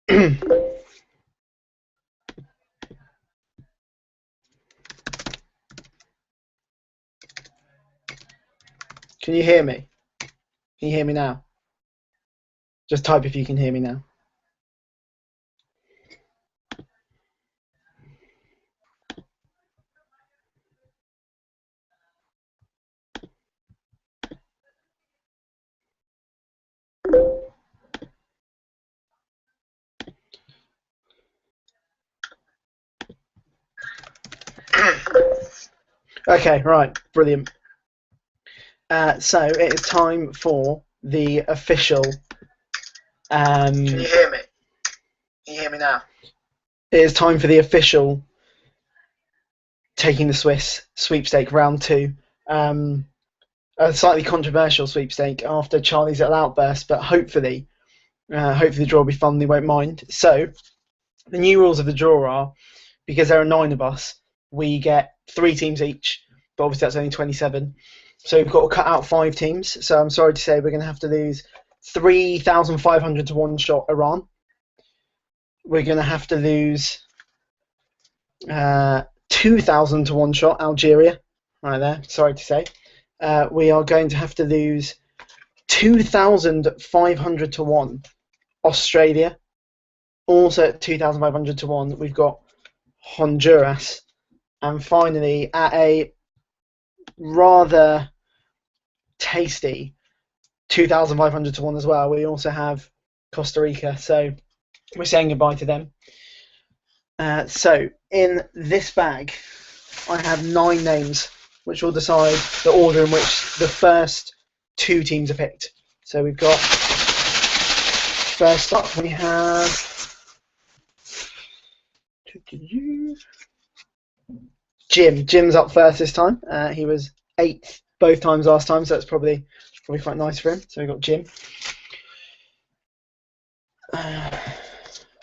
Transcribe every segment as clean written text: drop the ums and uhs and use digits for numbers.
Can you hear me? Can you hear me now? Just type if you can hear me now. Okay, right, brilliant. So it is time for the official. Can you hear me? Can you hear me now? It is time for the official Taking the Swiss sweepstake round 2. A slightly controversial sweepstake after Charlie's little outburst, but hopefully the draw will be fun. They won't mind. So the new rules of the draw are, because there are 9 of us, we get 3 teams each, but obviously that's only 27. So we've got to cut out 5 teams. So I'm sorry to say we're going to have to lose 3,500 to one shot Iran. We're going to have to lose 2,000 to one shot Algeria. Right there, sorry to say. We are going to have to lose 2,500 to 1 Australia. Also at 2,500 to 1, we've got Honduras. And finally, at a rather tasty 2,500 to 1 as well, we also have Costa Rica. So we're saying goodbye to them. So in this bag, I have 9 names, which will decide the order in which the first 2 teams are picked. So we've got, first up, we have Jim. Jim's up first this time. He was 8th both times last time, so that's probably quite nice for him. So we've got Jim.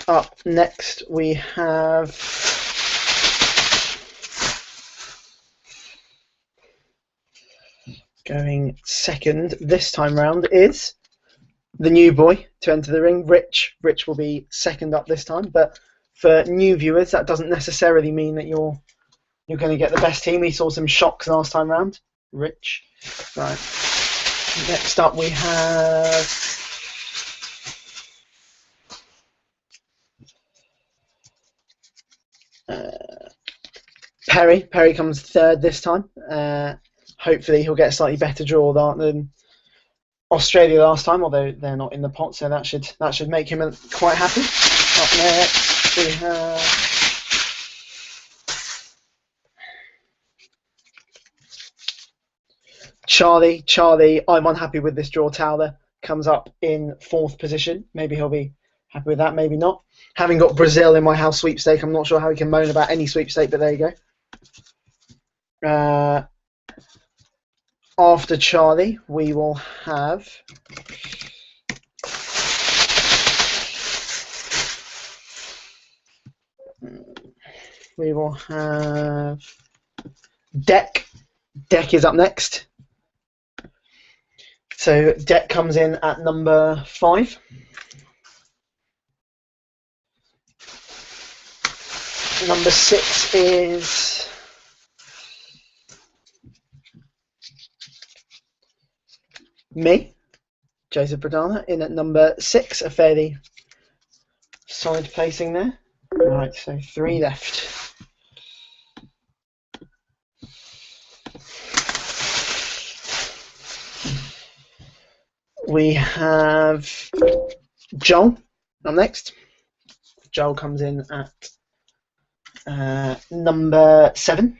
Up next, we have going second this time round is the new boy to enter the ring, Rich. Rich will be second up this time, but for new viewers, that doesn't necessarily mean that you're going to get the best team. We saw some shocks last time round. Rich. Right. Next up, we have Perry. Perry comes third this time. Hopefully he'll get a slightly better draw than Australia last time, although they're not in the pot, so that should make him quite happy. Up next we have Charlie. Charlie, I'm unhappy with this draw. Towler comes up in 4th position. Maybe he'll be happy with that, maybe not. Having got Brazil in my house sweepstake, I'm not sure how he can moan about any sweepstake, but there you go. After Charlie, we will have Deck. Deck is up next. So Deck comes in at number 5. Number 6 is me, Joseph Bradana, in at number 6, a fairly solid placing there. Right, so 3 left. We have Joel up next. Joel comes in at number 7.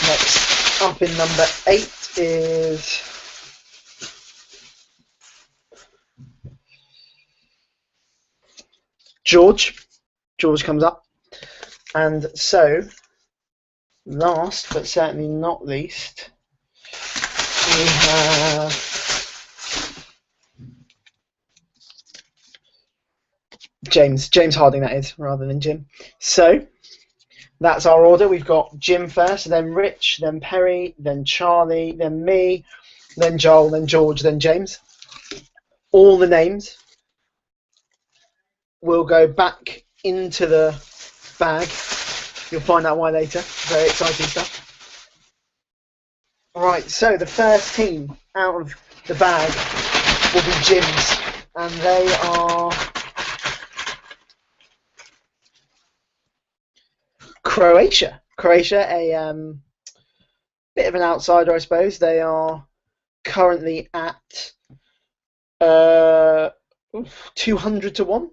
Next up in number 8 is George. George comes up. And so, last but certainly not least, we have James. James Harding, that is, rather than Jim. So, that's our order. We've got Jim first, then Rich, then Perry, then Charlie, then me, then Joel, then George, then James. All the names will go back into the bag. You'll find out why later. Very exciting stuff. Alright, so the first team out of the bag will be Jim's, and they are Croatia. Croatia, a bit of an outsider, I suppose. They are currently at 200 to 1,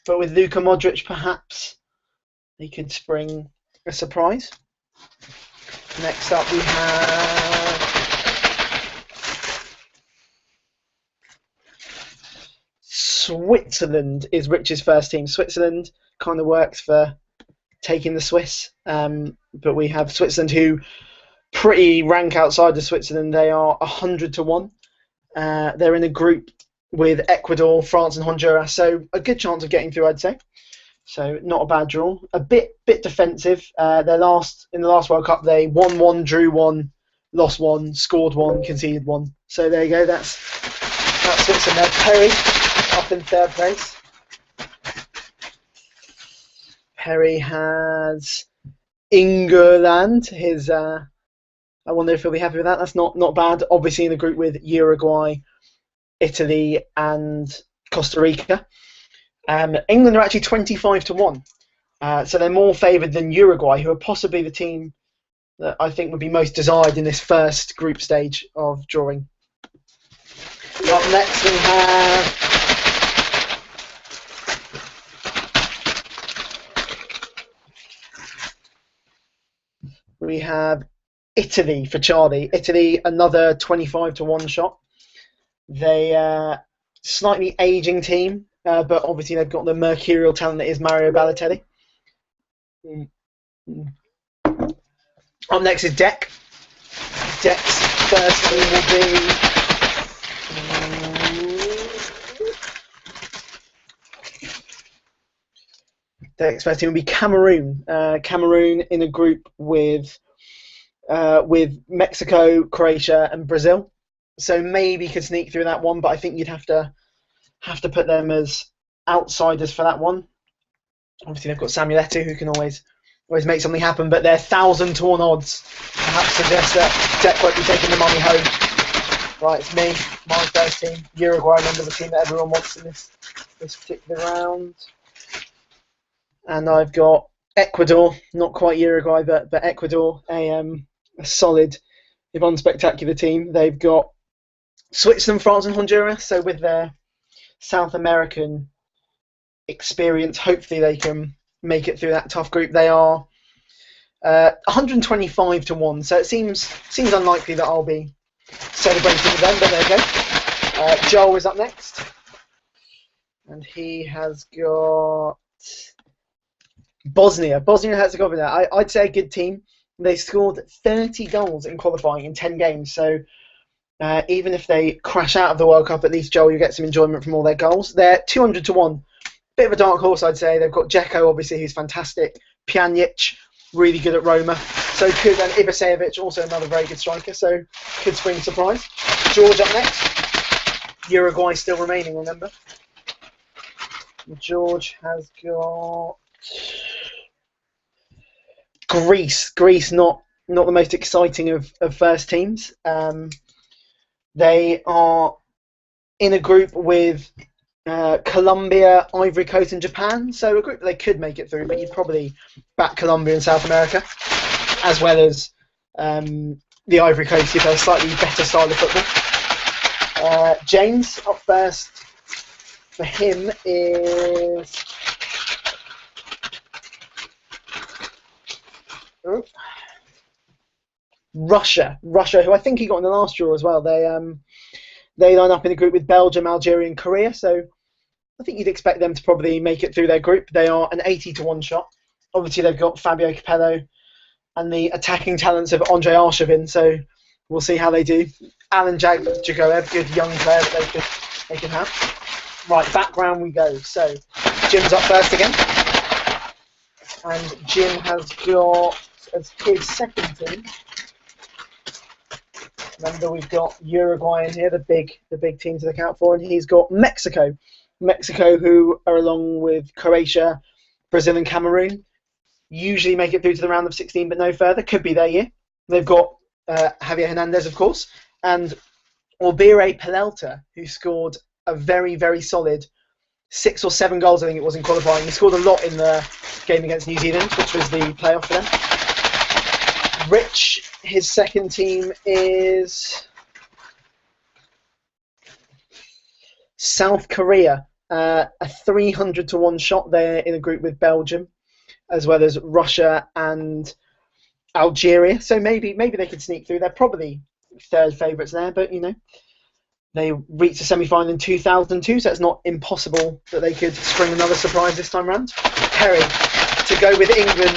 but with Luka Modric, perhaps they could spring a surprise. Next up, we have Switzerland. Is Rich's first team. Switzerland kind of works for taking the Swiss, but we have Switzerland, who pretty rank outside of Switzerland. They are 100 to 1. They're in a group with Ecuador, France, and Honduras, so a good chance of getting through, I'd say. So not a bad draw. A bit defensive. In the last World Cup, they won 1, drew 1, lost 1, scored 1, conceded 1. So there you go. That's Switzerland there. Perry up in third place. Perry has England. I wonder if he'll be happy with that. That's not bad. Obviously in the group with Uruguay, Italy, and Costa Rica. England are actually 25 to 1. So they're more favoured than Uruguay, who are possibly the team that I think would be most desired in this first group stage of drawing. Up next we have Italy for Charlie. Italy, another 25 to 1 shot. They slightly ageing team, but obviously they've got the mercurial talent that is Mario Balotelli. Up next is Deck. Deck's first team will be Cameroon. Cameroon in a group with Mexico, Croatia, and Brazil. So maybe could sneak through that one, but I think you'd have to put them as outsiders for that one. Obviously, they've got Samuel Eto'o, who can always make something happen, but their 1,000 to 1 odds perhaps suggest that Deck won't be taking the money home. Right, it's me, my first team, Uruguay. Remember, the team that everyone wants in this particular round. And I've got Ecuador, not quite Uruguay, but Ecuador, a solid, if unspectacular team. They've got Switzerland, France, and Honduras. So with their South American experience, hopefully they can make it through that tough group. They are 125 to 1. So it seems unlikely that I'll be celebrating with them, but there you go. Joel is up next, and he has got Bosnia Herzegovina. I'd say a good team. They scored 30 goals in qualifying in 10 games. So even if they crash out of the World Cup, at least, Joel, you get some enjoyment from all their goals. They're 200 to 1. Bit of a dark horse, I'd say. They've got Dzeko, obviously, who's fantastic. Pjanic, really good at Roma. So could, and Ivasevic, also another very good striker. So could spring surprise. George up next. Uruguay still remaining, remember. George has got Greece. Greece, not the most exciting of first teams. They are in a group with Colombia, Ivory Coast, and Japan. So a group that they could make it through, but you'd probably back Colombia and South America, as well as the Ivory Coast if they're a slightly better style of football. James up first for him is Russia, who I think he got in the last draw as well. They line up in a group with Belgium, Algeria, and Korea. So I think you'd expect them to probably make it through their group. They are an 80 to 1 shot. Obviously, they've got Fabio Capello and the attacking talents of Andrei Arshavin. So we'll see how they do. Alan Jagoev, good young player that they can have. Right, background we go. So Jim's up first again, and Jim has got as his second team. Remember, we've got Uruguay in here, the big team to look out for, and he's got Mexico. Mexico, who are along with Croatia, Brazil, and Cameroon, usually make it through to the round of 16, but no further. Could be their year. They've got Javier Hernandez, of course, and Orbire Peralta, who scored a very, very solid 6 or 7 goals, I think it was, in qualifying. He scored a lot in the game against New Zealand, which was the playoff for them. Rich, his second team is South Korea. A 300-1 shot there in a group with Belgium, as well as Russia and Algeria. So maybe they could sneak through. They're probably third favourites there, but they reached the semi-final in 2002, so it's not impossible that they could spring another surprise this time round. Perry, to go with England,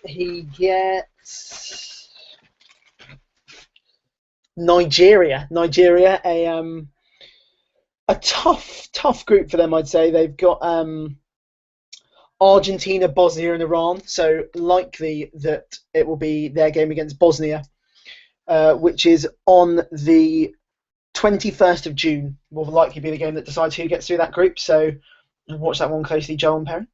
he gets Nigeria. Nigeria, a tough group for them, I'd say. They've got Argentina, Bosnia, and Iran, so likely that it will be their game against Bosnia, which is on the 21st of June. Will likely be the game that decides who gets through that group, so watch that one closely, Joel and Perry.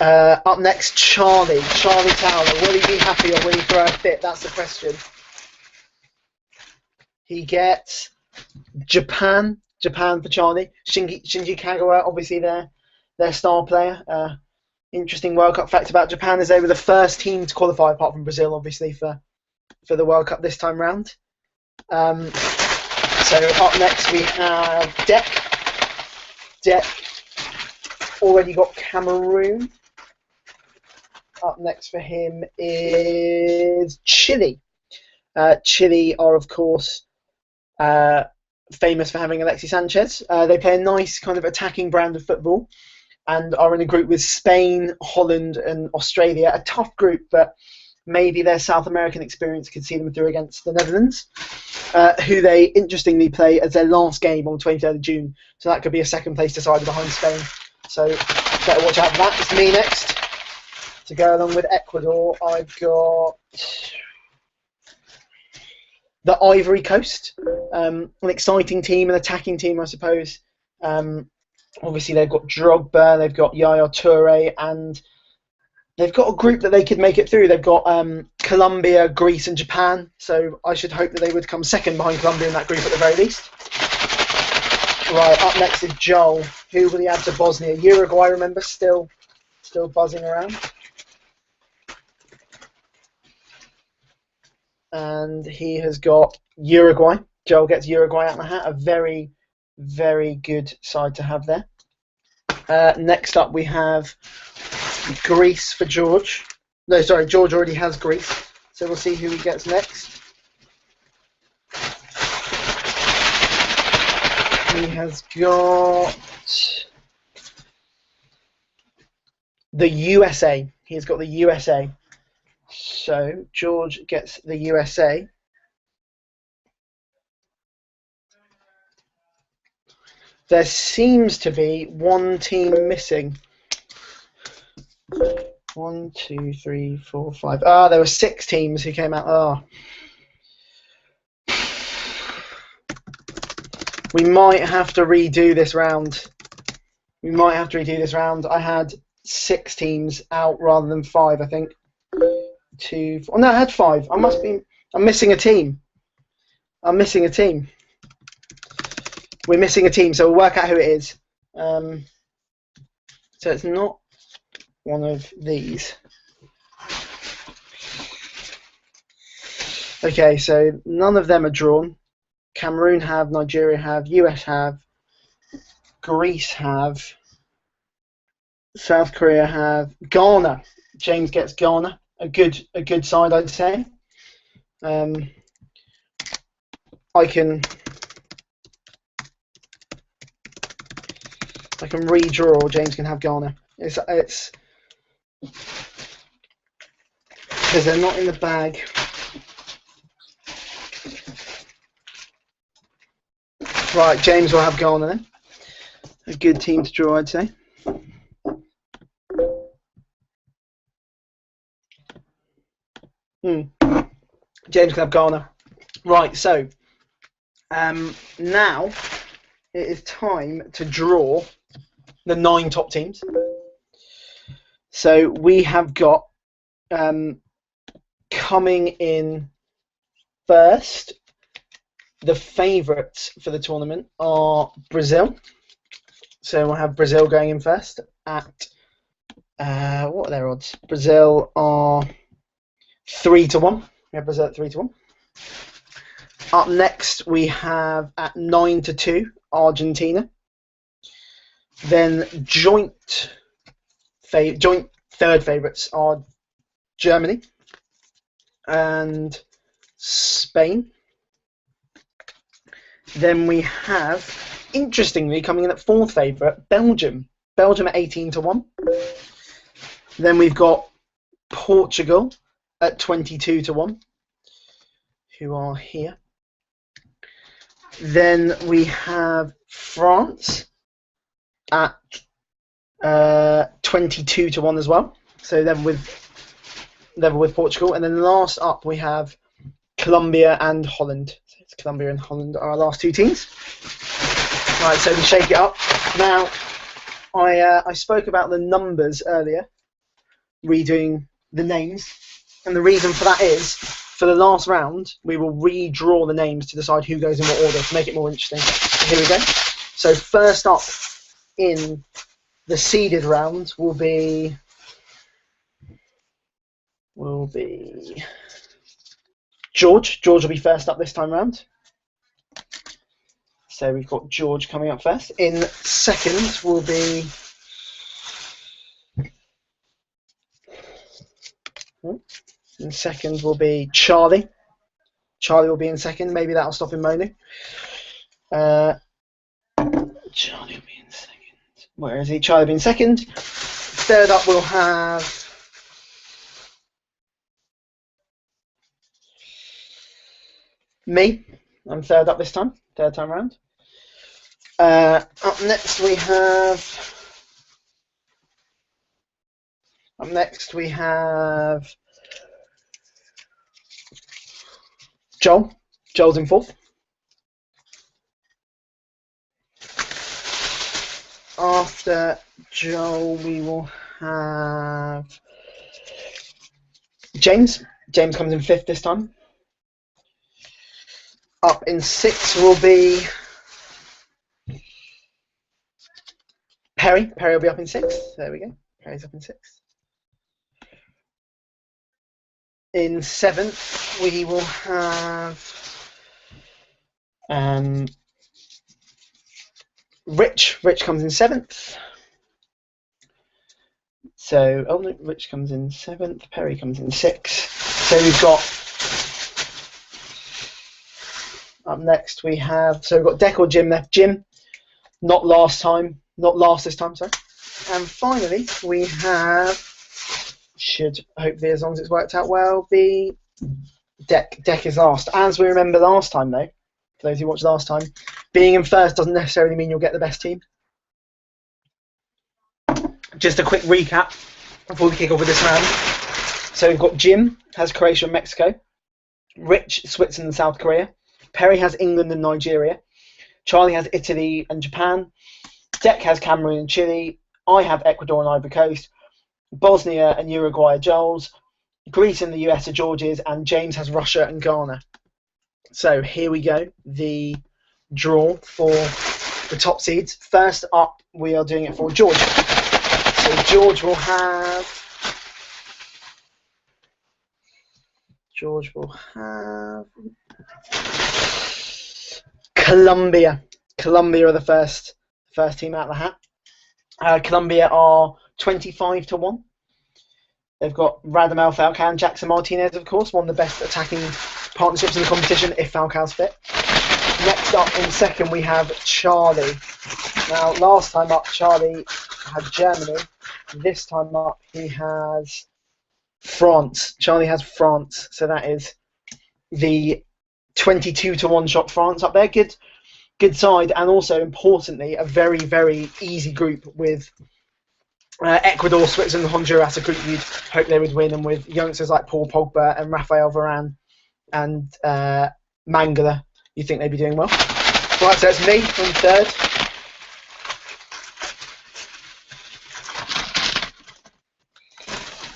Up next, Charlie Towler. Will he be happy or will he throw a fit? That's the question. He gets Japan for Charlie. Shinji Kagawa, obviously their star player. Interesting World Cup fact about Japan is they were the first team to qualify, apart from Brazil, obviously, for the World Cup this time round. So up next we have Deck. Already got Cameroon. Up next for him is Chile. Chile are, of course, famous for having Alexis Sanchez. They play a nice kind of attacking brand of football and are in a group with Spain, Holland, and Australia. A tough group, but maybe their South American experience could see them through against the Netherlands, who they interestingly play as their last game on the 23rd of June. So that could be a second place decider behind Spain. So better watch out for that. It's me next. To go along with Ecuador, I've got the Ivory Coast. An exciting team, an attacking team, I suppose. Obviously, they've got Drogba, they've got Yaya Toure, and they've got a group that they could make it through. They've got Colombia, Greece, and Japan. So I should hope that they would come second behind Colombia in that group at the very least. Right, up next is Joel. Who will he add to Bosnia? Uruguay, remember, still buzzing around. And he has got Uruguay. Joel gets Uruguay out of the hat. A very, very good side to have there. Next up we have Greece for George. No, sorry, George already has Greece. So we'll see who he gets next. He has got the USA. He's got the USA. So George gets the USA. There seems to be one team missing. 1, 2, 3, 4, 5. There were 6 teams who came out. We might have to redo this round. I had 6 teams out rather than 5, I think. 2, 4. No, I had 5. I'm missing a team. We're missing a team, so we'll work out who it is. So it's not one of these. Okay, so none of them are drawn. Cameroon have, Nigeria have, US have, Greece have, South Korea have, Ghana. James gets Ghana. A good side, I'd say. I can redraw. James can have Ghana. It's because they're not in the bag. Right, James will have Ghana then. A good team to draw, I'd say. James can have Ghana. Right, so now it is time to draw the 9 top teams. So we have got coming in first, the favourites for the tournament are Brazil. So we'll have Brazil going in first at what are their odds? Brazil are 3-1. We have Brazil at 3-1. Up next we have at 9-2 Argentina. Then joint third favourites are Germany and Spain. Then we have, interestingly, coming in at fourth favourite, Belgium. Belgium at 18-1. Then we've got Portugal at 22-1, who are here. Then we have France at 22-1 as well. So then level with Portugal. And then last up we have Colombia and Holland. So it's Colombia and Holland are our last 2 teams. Right, so we shake it up. Now, I spoke about the numbers earlier, redoing the names. And the reason for that is, for the last round, we will redraw the names to decide who goes in what order to make it more interesting. So here we go. So first up in the seeded round will be George. George will be first up this time round. So we've got George coming up first. In second will be Charlie. Charlie will be in second. Maybe that'll stop him moaning. Charlie will be in second. Where is he? Charlie will be in second. Third up we'll have me. I'm third up this time. Third time round. Up next we have Joel. Joel's in fourth. After Joel we will have James. James comes in fifth this time. Up in sixth will be Perry. Perry will be up in sixth. There we go. Perry's up in sixth. In seventh, we will have Rich. Rich comes in seventh. So, oh no, Rich comes in seventh. Perry comes in sixth. So we've got, up next we have, so we've got Deck or Jim left. Jim, not last this time, sorry. And finally, we have, should hopefully, as long as it's worked out well, be Deck. Deck is last. As we remember last time, though, for those who watched last time, being in first doesn't necessarily mean you'll get the best team. Just a quick recap before we kick off with this round. So we've got Jim has Croatia and Mexico, Rich, Switzerland and South Korea, Perry has England and Nigeria, Charlie has Italy and Japan, Deck has Cameroon and Chile, I have Ecuador and Ivory Coast, Bosnia and Uruguay are Joel's, Greece and the US are George's, and James has Russia and Ghana. So here we go, the draw for the top seeds. First up, we are doing it for George. So George will have Colombia. Colombia are the first team out of the hat. Colombia are 25-1. They've got Radamel Falcao and Jackson Martinez, of course, one of the best attacking partnerships in the competition if Falcao's fit. Next up in second we have Charlie. Now last time up Charlie had Germany. This time up he has France. Charlie has France, so that is the 22-1 shot France up there. Good side, and also importantly a very, very easy group with Ecuador, Switzerland, Honduras, a group you'd hope they would win, and with youngsters like Paul Pogba and Rafael Varane and Mangala, you think they'd be doing well. Right, so it's me from third.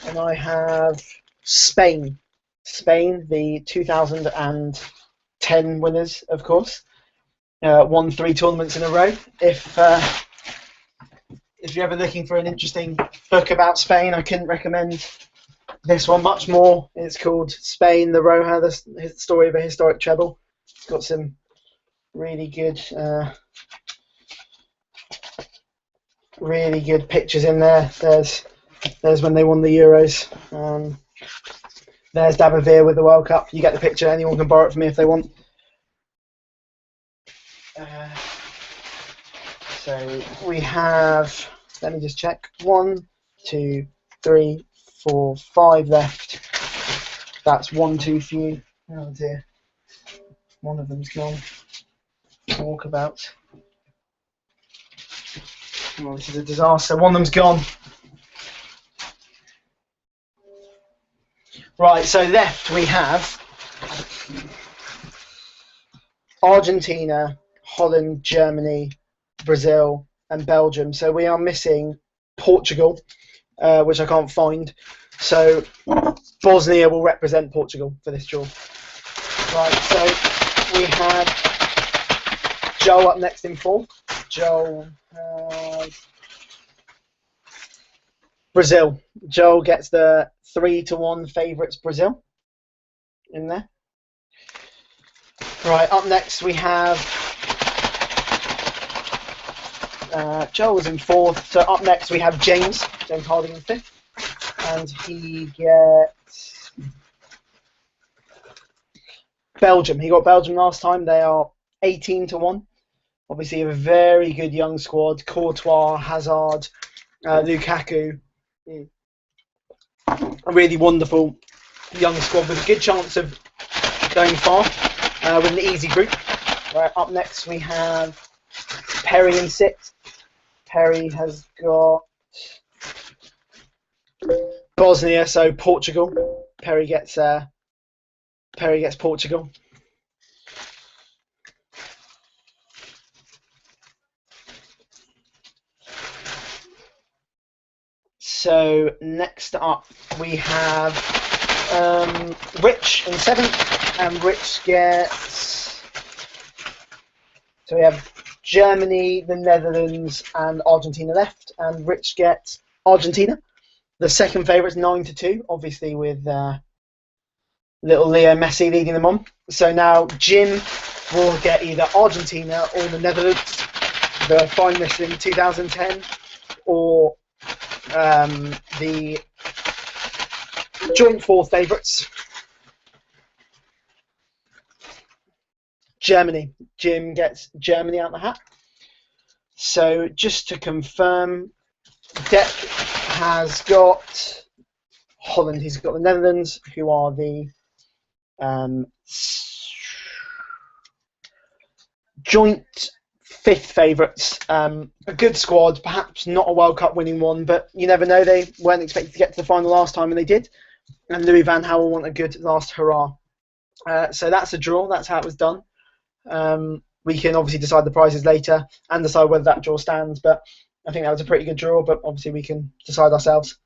And I have Spain. Spain, the 2010 winners, of course. Won 3 tournaments in a row. If you're ever looking for an interesting book about Spain, I couldn't recommend this one much more. It's called Spain, the Roja, the story of a historic treble. It's got some really good pictures in there. There's when they won the Euros. There's Dabavir with the World Cup. You get the picture. Anyone can borrow it from me if they want. So we have, let me just check, 1, 2, 3, 4, 5 left. That's 1 too few. Oh dear. One of them's gone. Walkabout. Oh, this is a disaster. One of them's gone. Right, so left we have Argentina, Holland, Germany, Brazil, and Belgium. So we are missing Portugal, which I can't find. So Bosnia will represent Portugal for this draw. Right, so we have Joel up next in 4. Joel has Brazil. Joel gets the 3-1 favourites Brazil in there. Right, up next we have Joel was in 4th, so up next we have James Harding in 5th, and he gets Belgium. He got Belgium last time. They are 18-1. Obviously a very good young squad. Courtois, Hazard, Lukaku. A really wonderful young squad with a good chance of going far with an easy group. Right, up next we have Perry in 6th. Perry has got Bosnia, so Portugal. Perry gets Portugal. So next up we have Rich in 7th, and Rich gets. So we have Germany, the Netherlands, and Argentina left, and Rich gets Argentina. The second favourites 9-2, obviously with little Leo Messi leading them on. So now Jim will get either Argentina or the Netherlands, the finalists in 2010, or the joint 4th favourites, Germany. Jim gets Germany out the hat. So just to confirm, Deck has got Holland. He's got the Netherlands, who are the joint 5th favourites. A good squad, perhaps not a World Cup winning one, but you never know. They weren't expected to get to the final last time, and they did. And Louis van Gaal want a good last hurrah. So that's a draw. That's how it was done. We can obviously decide the prizes later and decide whether that draw stands, but I think that was a pretty good draw, but obviously we can decide ourselves.